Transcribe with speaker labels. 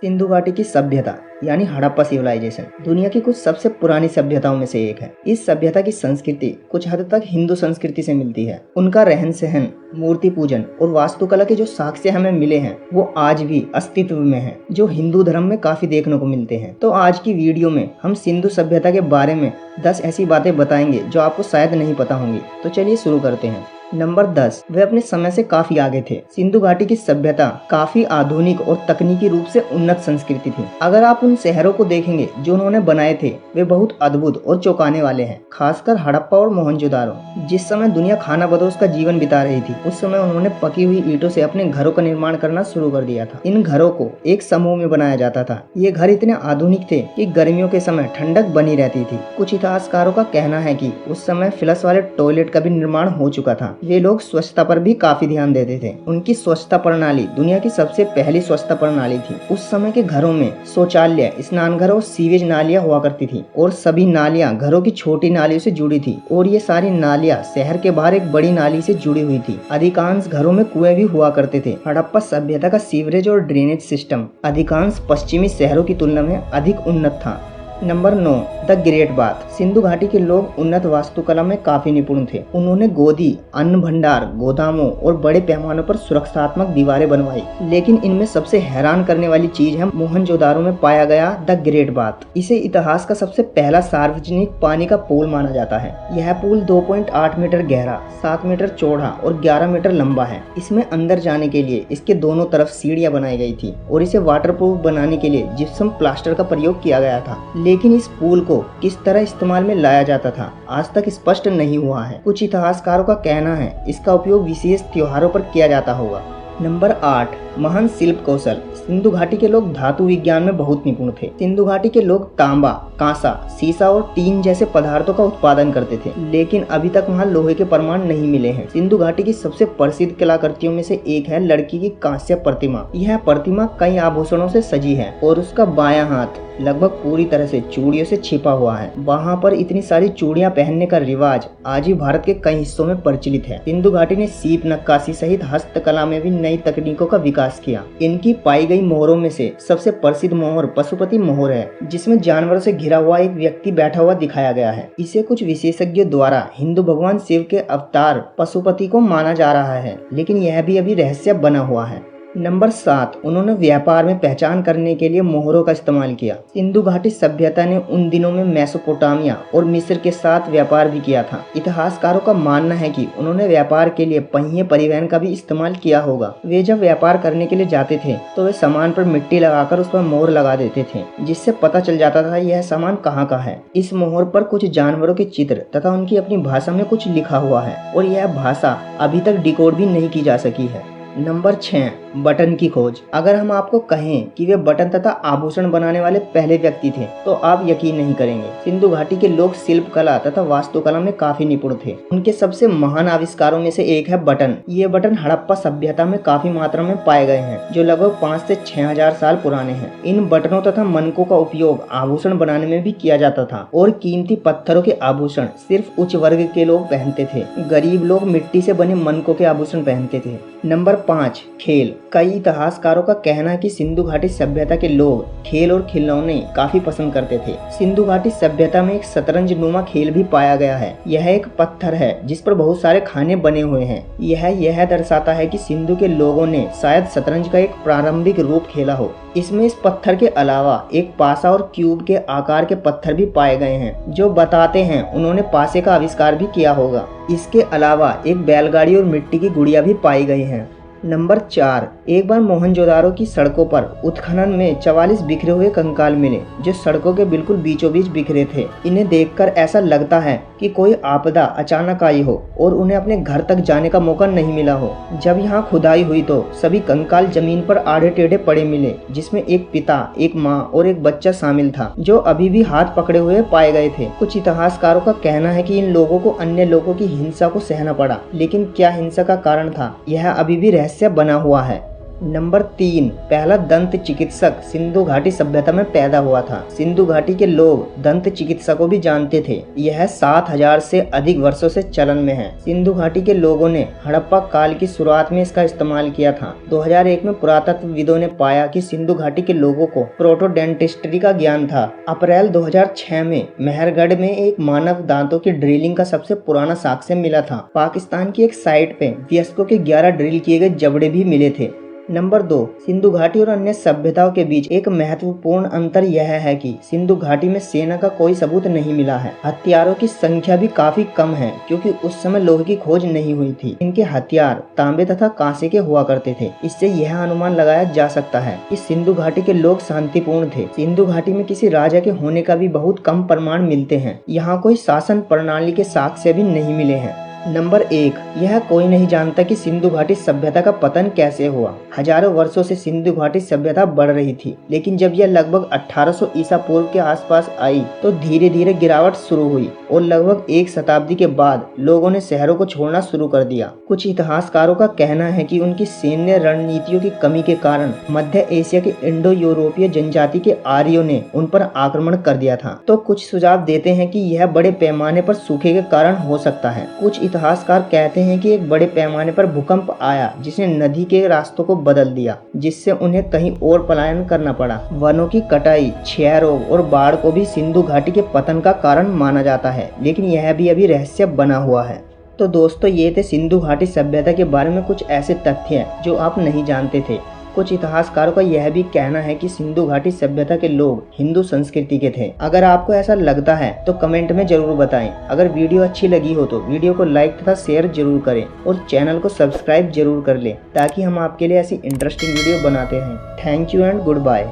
Speaker 1: सिंधु घाटी की सभ्यता यानी हड़प्पा सिविलाइजेशन दुनिया की कुछ सबसे पुरानी सभ्यताओं में से एक है। इस सभ्यता की संस्कृति कुछ हद तक हिंदू संस्कृति से मिलती है। उनका रहन सहन, मूर्ति पूजन और वास्तुकला के जो साक्ष्य हमें मिले हैं वो आज भी अस्तित्व में हैं, जो हिंदू धर्म में काफी देखने को मिलते हैं। तो आज की वीडियो में हम सिंधु सभ्यता के बारे में 10 ऐसी बातें बताएंगे जो आपको शायद नहीं पता होंगी। तो चलिए शुरू करते हैं। नंबर 10, वे अपने समय से काफी आगे थे। सिंधु घाटी की सभ्यता काफी आधुनिक और तकनीकी रूप से उन्नत संस्कृति थी। अगर आप उन शहरों को देखेंगे जो उन्होंने बनाए थे वे बहुत अद्भुत और चौंकाने वाले हैं। खासकर हड़प्पा और मोहनजोदारो। जिस समय दुनिया खाना बदोश का जीवन बिता रही थी उस समय उन्होंने पकी हुई ईंटों से अपने घरों का निर्माण करना शुरू कर दिया था। इन घरों को एक समूह में बनाया जाता था। ये घर इतने आधुनिक थे कि गर्मियों के समय ठंडक बनी रहती थी। कुछ इतिहासकारों का कहना है कि उस समय फ्लश वाले टॉयलेट का भी निर्माण हो चुका था। वे लोग स्वच्छता पर भी काफी ध्यान देते थे। उनकी स्वच्छता प्रणाली दुनिया की सबसे पहली स्वच्छता प्रणाली थी। उस समय के घरों में शौचालय, स्नानघर और सीवेज नालियां हुआ करती थी और सभी नालियां घरों की छोटी नालियों से जुड़ी थी और ये सारी नालियां शहर के बाहर एक बड़ी नाली से जुड़ी हुई थी। अधिकांश घरों में कुएं भी हुआ करते थे। हड़प्पा सभ्यता का सीवरेज और ड्रेनेज सिस्टम अधिकांश पश्चिमी शहरों की तुलना में अधिक उन्नत था। Number 9, the great bath. Sindhu घाटी के लोग उन्नत वास्तुकला में काफी निपुण थे। उन्होंने गोदी, अन्न भंडार, गोदामों और बड़े पैमानों पर सुरक्षात्मक दीवारें बनवाई। लेकिन इनमें सबसे हैरान करने वाली चीज है मोहनजोदारो में पाया गया द ग्रेट बाथ। इसे इतिहास का सबसे पहला सार्वजनिक पानी का पूल माना जाता है। यह पूल 2.8 मीटर गहरा, 7 मीटर चौड़ा और 11 मीटर लंबा है। इसमें अंदर जाने के लिए इसके दोनों तरफ सीढ़ियां बनाई गई थी और इसे वाटरप्रूफ बनाने के लिए जिप्सम प्लास्टर का प्रयोग किया गया था। लेकिन इस पूल को किस तरह इस्तेमाल में लाया जाता था आज तक स्पष्ट नहीं हुआ है। कुछ इतिहासकारों का कहना है इसका उपयोग विशेष त्योहारों पर किया जाता होगा। नंबर 8, महान शिल्प कौशल। सिंधु घाटी के लोग धातु विज्ञान में बहुत निपुण थे। सिंधु घाटी के लोग तांबा, कांसा, सीसा और टीन जैसे पदार्थों का उत्पादन करते थे। लेकिन अभी तक वहाँ लोहे के प्रमाण नहीं मिले हैं। सिंधु घाटी की सबसे प्रसिद्ध कलाकृतियों में से एक है लड़की की कांस्य प्रतिमा। यह प्रतिमा कई आभूषणों से सजी है और उसका बायां हाथ लगभग पूरी तरह से चूड़ियों से छिपा हुआ है। वहाँ पर इतनी सारी चूड़ियां पहनने का रिवाज आज भी भारत के कई हिस्सों में प्रचलित है। सिंधु घाटी ने सीप नक्काशी सहित हस्तकला में भी नई तकनीकों का विकास किया। इनकी पाई गई मोहरों में से सबसे प्रसिद्ध मोहर पशुपति मोहर है, जिसमें जानवरों से घिरा हुआ एक व्यक्ति बैठा हुआ दिखाया गया है। इसे कुछ विशेषज्ञों द्वारा हिंदू भगवान शिव के अवतार पशुपति को माना जा रहा है, लेकिन यह भी अभी रहस्य बना हुआ है। नंबर 7, उन्होंने व्यापार में पहचान करने के लिए मोहरों का इस्तेमाल किया। सिंधु घाटी सभ्यता ने उन दिनों में मेसोपोटामिया और मिस्र के साथ व्यापार भी किया था। इतिहासकारों का मानना है कि उन्होंने व्यापार के लिए पहिए परिवहन का भी इस्तेमाल किया होगा। वे जब व्यापार करने के लिए जाते थे तो वे सामान पर मिट्टी लगाकर उस पर मोहर लगा देते थे, जिससे पता चल जाता था यह सामान कहाँ का है। इस मोहर पर कुछ जानवरों के चित्र तथा उनकी अपनी भाषा में कुछ लिखा हुआ है और यह भाषा अभी तक डिकोड भी नहीं की जा सकी है। नंबर 6, बटन की खोज। अगर हम आपको कहें कि वे बटन तथा आभूषण बनाने वाले पहले व्यक्ति थे तो आप यकीन नहीं करेंगे। सिंधु घाटी के लोग शिल्प कला तथा वास्तुकला में काफी निपुण थे। उनके सबसे महान आविष्कारों में से एक है बटन। ये बटन हड़प्पा सभ्यता में काफी मात्रा में पाए गए हैं, जो लगभग 5 से 6000 साल पुराने हैं। इन बटनों तथा मनकों का उपयोग आभूषण बनाने में भी किया जाता था और कीमती पत्थरों के आभूषण सिर्फ उच्च वर्ग के लोग पहनते थे। गरीब लोग मिट्टी से बने मनकों के आभूषण पहनते थे। नंबर 5, खेल। कई इतिहासकारों का कहना है कि सिंधु घाटी सभ्यता के लोग खेल और खिलौने काफी पसंद करते थे। सिंधु घाटी सभ्यता में एक शतरंज नुमा खेल भी पाया गया है। यह एक पत्थर है जिस पर बहुत सारे खाने बने हुए हैं। यह दर्शाता है कि सिंधु के लोगों ने शायद शतरंज का एक प्रारंभिक रूप खेला हो। इसमें इस पत्थर के अलावा एक पासा और क्यूब के आकार के पत्थर भी पाए गए हैं, जो बताते हैं उन्होंने पासे का आविष्कार भी किया होगा। इसके अलावा एक बैलगाड़ी और मिट्टी की गुड़िया भी पाई गई हैं। नंबर 4, एक बार मोहनजोदारो की सड़कों पर उत्खनन में 44 बिखरे हुए कंकाल मिले, जो सड़कों के बिल्कुल बीचों बीच बिखरे थे। इन्हें देखकर ऐसा लगता है कि कोई आपदा अचानक आई हो और उन्हें अपने घर तक जाने का मौका नहीं मिला हो। जब यहाँ खुदाई हुई तो सभी कंकाल जमीन पर आड़े टेढ़े पड़े मिले, जिसमें एक पिता, एक माँ और एक बच्चा शामिल था, जो अभी भी हाथ पकड़े हुए पाए गए थे। कुछ इतिहासकारों का कहना है कि इन लोगों को अन्य लोगों की हिंसा को सहना पड़ा, लेकिन क्या हिंसा का कारण था यह अभी भी रहस्य बना हुआ है। नंबर 3, पहला दंत चिकित्सक सिंधु घाटी सभ्यता में पैदा हुआ था। सिंधु घाटी के लोग दंत चिकित्सा को भी जानते थे। यह 7000 से अधिक वर्षों से चलन में है। सिंधु घाटी के लोगों ने हड़प्पा काल की शुरुआत में इसका इस्तेमाल किया था। 2001 में पुरातत्वविदों ने पाया कि सिंधु घाटी के लोगों को प्रोटोडेंटिस्ट्री का ज्ञान था। अप्रैल 2006 में मेहरगढ़ में एक मानव दांतों की ड्रिलिंग का सबसे पुराना साक्ष्य मिला था। पाकिस्तान की एक साइट पे वयस्कों के 11 ड्रिल किए गए जबड़े भी मिले थे। नंबर 2, सिंधु घाटी और अन्य सभ्यताओं के बीच एक महत्वपूर्ण अंतर यह है कि सिंधु घाटी में सेना का कोई सबूत नहीं मिला है। हथियारों की संख्या भी काफी कम है क्योंकि उस समय लोहे की खोज नहीं हुई थी। इनके हथियार तांबे तथा कांसे के हुआ करते थे। इससे यह अनुमान लगाया जा सकता है कि सिंधु घाटी के लोग शांतिपूर्ण थे। सिंधु घाटी में किसी राजा के होने का भी बहुत कम प्रमाण मिलते हैं। यहाँ कोई शासन प्रणाली के साक्ष्य भी नहीं मिले हैं। नंबर 1, यह कोई नहीं जानता कि सिंधु घाटी सभ्यता का पतन कैसे हुआ। हजारों वर्षों से सिंधु घाटी सभ्यता बढ़ रही थी, लेकिन जब यह लगभग 1800 ईसा पूर्व के आसपास आई तो धीरे धीरे गिरावट शुरू हुई और लगभग 1 शताब्दी के बाद लोगों ने शहरों को छोड़ना शुरू कर दिया। कुछ इतिहासकारों का कहना है कि उनकी सैन्य रणनीतियों की कमी के कारण मध्य एशिया के इंडो यूरोपीय जनजाति के आर्यों ने उन पर आक्रमण कर दिया था। तो कुछ सुझाव देते हैं कि यह बड़े पैमाने पर सूखे के कारण हो सकता है। कुछ इतिहासकार कहते हैं कि एक बड़े पैमाने पर भूकंप आया जिसने नदी के रास्तों को बदल दिया, जिससे उन्हें कहीं और पलायन करना पड़ा। वनों की कटाई, क्षय रोग और बाढ़ को भी सिंधु घाटी के पतन का कारण माना जाता है, लेकिन यह भी अभी रहस्य बना हुआ है। तो दोस्तों, ये थे सिंधु घाटी सभ्यता के बारे में कुछ ऐसे तथ्य जो आप नहीं जानते थे। कुछ इतिहासकारों का यह भी कहना है कि सिंधु घाटी सभ्यता के लोग हिंदू संस्कृति के थे। अगर आपको ऐसा लगता है तो कमेंट में जरूर बताएं। अगर वीडियो अच्छी लगी हो तो वीडियो को लाइक तथा शेयर जरूर करें और चैनल को सब्सक्राइब जरूर कर लें ताकि हम आपके लिए ऐसी इंटरेस्टिंग वीडियो बनाते रहें। Thank you and good bye.